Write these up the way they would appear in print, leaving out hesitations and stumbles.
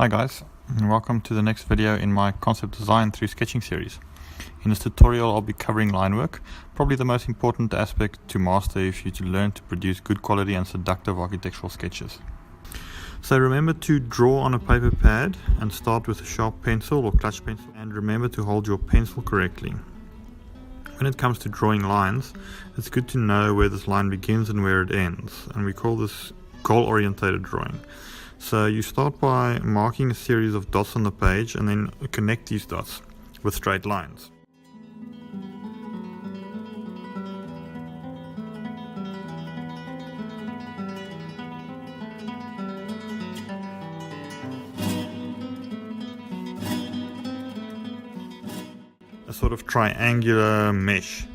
Hi guys, and welcome to the next video in my concept design through sketching series. In this tutorial I'll be covering line work, probably the most important aspect to master if you to learn to produce good quality and seductive architectural sketches. So remember to draw on a paper pad and start with a sharp pencil or clutch pencil, and remember to hold your pencil correctly. When it comes to drawing lines, it's good to know where this line begins and where it ends, and we call this goal-oriented drawing. So you start by marking a series of dots on the page and then connect these dots with straight lines. A sort of triangular mesh.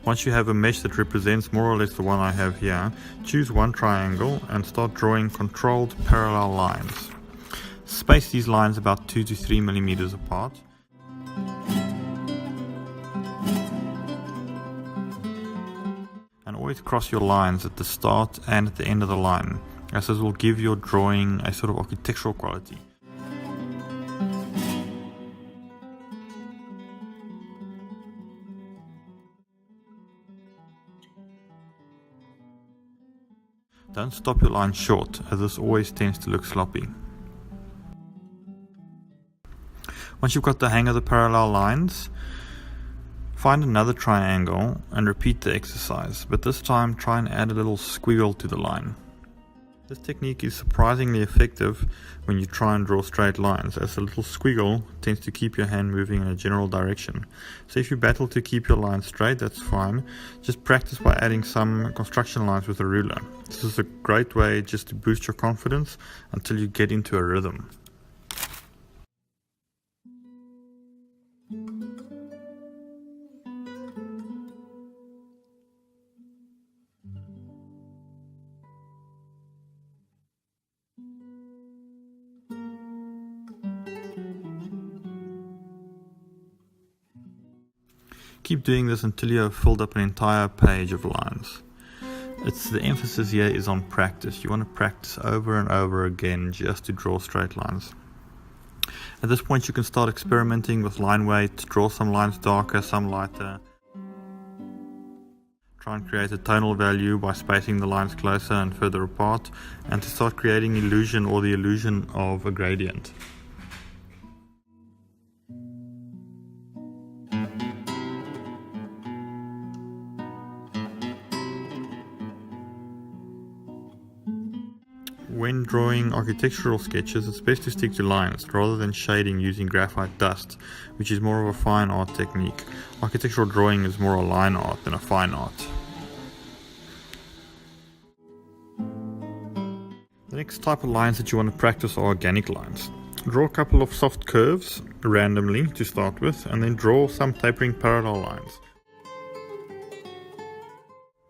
Once you have a mesh that represents more or less the one I have here, choose one triangle and start drawing controlled parallel lines. Space these lines about 2 to 3 millimeters apart. And always cross your lines at the start and at the end of the line, as this will give your drawing a sort of architectural quality. Don't stop your line short, as this always tends to look sloppy. Once you've got the hang of the parallel lines, find another triangle and repeat the exercise, but this time try and add a little squiggle to the line. This technique is surprisingly effective when you try and draw straight lines, as a little squiggle tends to keep your hand moving in a general direction. So if you battle to keep your line straight, that's fine. Just practice by adding some construction lines with a ruler. This is a great way just to boost your confidence until you get into a rhythm. Keep doing this until you have filled up an entire page of lines. The emphasis here is on practice. You want to practice over and over again just to draw straight lines. At this point you can start experimenting with line weight, draw some lines darker, some lighter. Try and create a tonal value by spacing the lines closer and further apart, and to start creating illusion or the illusion of a gradient. When drawing architectural sketches, it's best to stick to lines rather than shading using graphite dust, which is more of a fine art technique. Architectural drawing is more a line art than a fine art. The next type of lines that you want to practice are organic lines. Draw a couple of soft curves randomly to start with, and then draw some tapering parallel lines.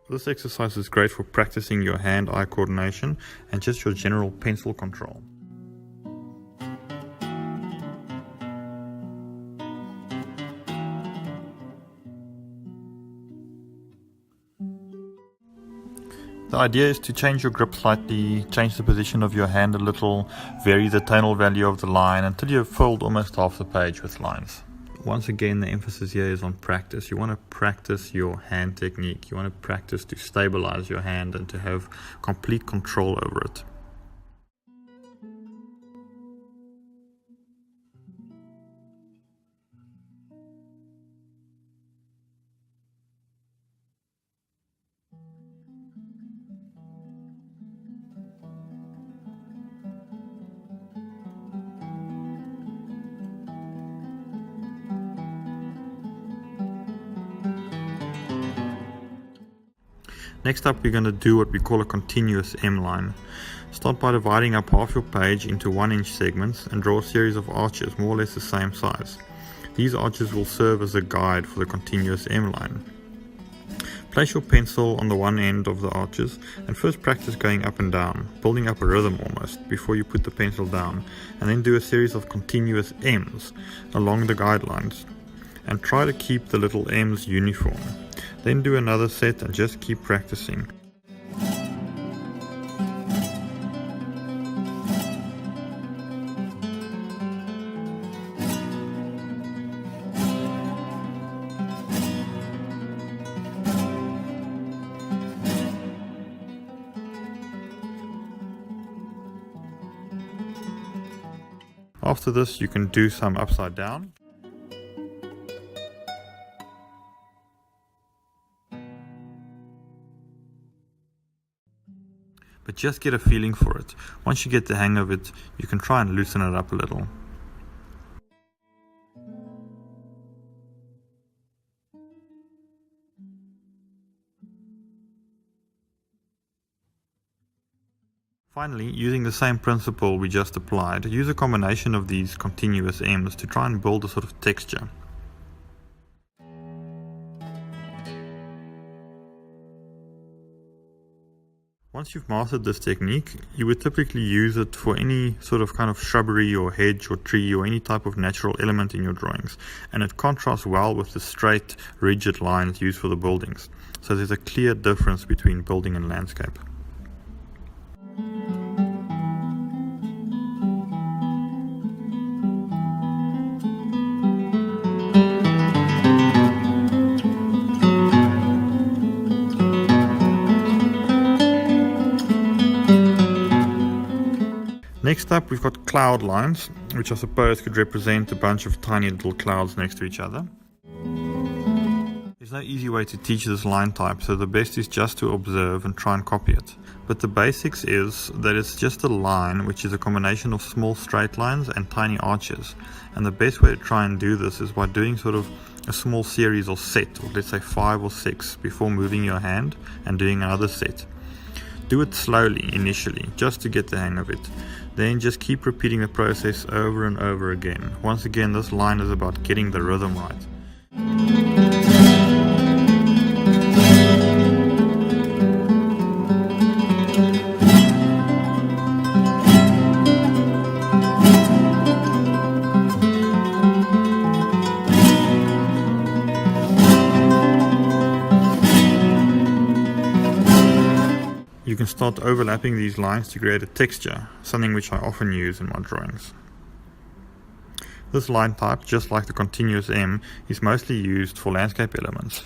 This exercise is great for practicing your hand-eye coordination and just your general pencil control. The idea is to change your grip slightly, change the position of your hand a little, vary the tonal value of the line until you have filled almost half the page with lines. Once again, the emphasis here is on practice. You want to practice your hand technique. You want to practice to stabilize your hand and to have complete control over it. Next up, we're going to do what we call a continuous M line. Start by dividing up half your page into 1-inch segments and draw a series of arches more or less the same size. These arches will serve as a guide for the continuous M line. Place your pencil on the one end of the arches and first practice going up and down, building up a rhythm almost, before you put the pencil down, and then do a series of continuous M's along the guidelines. And try to keep the little M's uniform. Then do another set and just keep practicing. After this, you can do some upside down. But just get a feeling for it. Once you get the hang of it, you can try and loosen it up a little. Finally, using the same principle we just applied, use a combination of these continuous M's to try and build a sort of texture. Once you've mastered this technique, you would typically use it for any sort of kind of shrubbery or hedge or tree or any type of natural element in your drawings, and it contrasts well with the straight, rigid lines used for the buildings. So there's a clear difference between building and landscape. Next up, we've got cloud lines, which I suppose could represent a bunch of tiny little clouds next to each other. There's no easy way to teach this line type, so the best is just to observe and try and copy it. But the basics is that it's just a line which is a combination of small straight lines and tiny arches. And the best way to try and do this is by doing sort of a small series or set, or let's say 5 or 6, before moving your hand and doing another set. Do it slowly initially, just to get the hang of it. Then just keep repeating the process over and over again. Once again, this line is about getting the rhythm right. You can start overlapping these lines to create a texture, something which I often use in my drawings. This line type, just like the continuous M, is mostly used for landscape elements.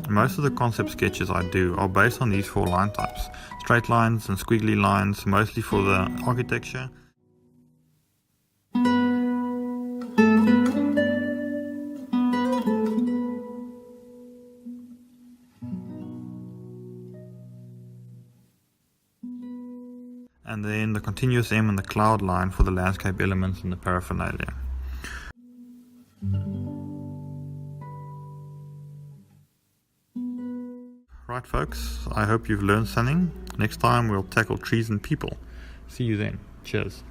Most of the concept sketches I do are based on these 4 line types: straight lines and squiggly lines, mostly for the architecture. And then the continuous M and the cloud line for the landscape elements and the paraphernalia. Right folks, I hope you've learned something. Next time we'll tackle trees and people. See you then. Cheers.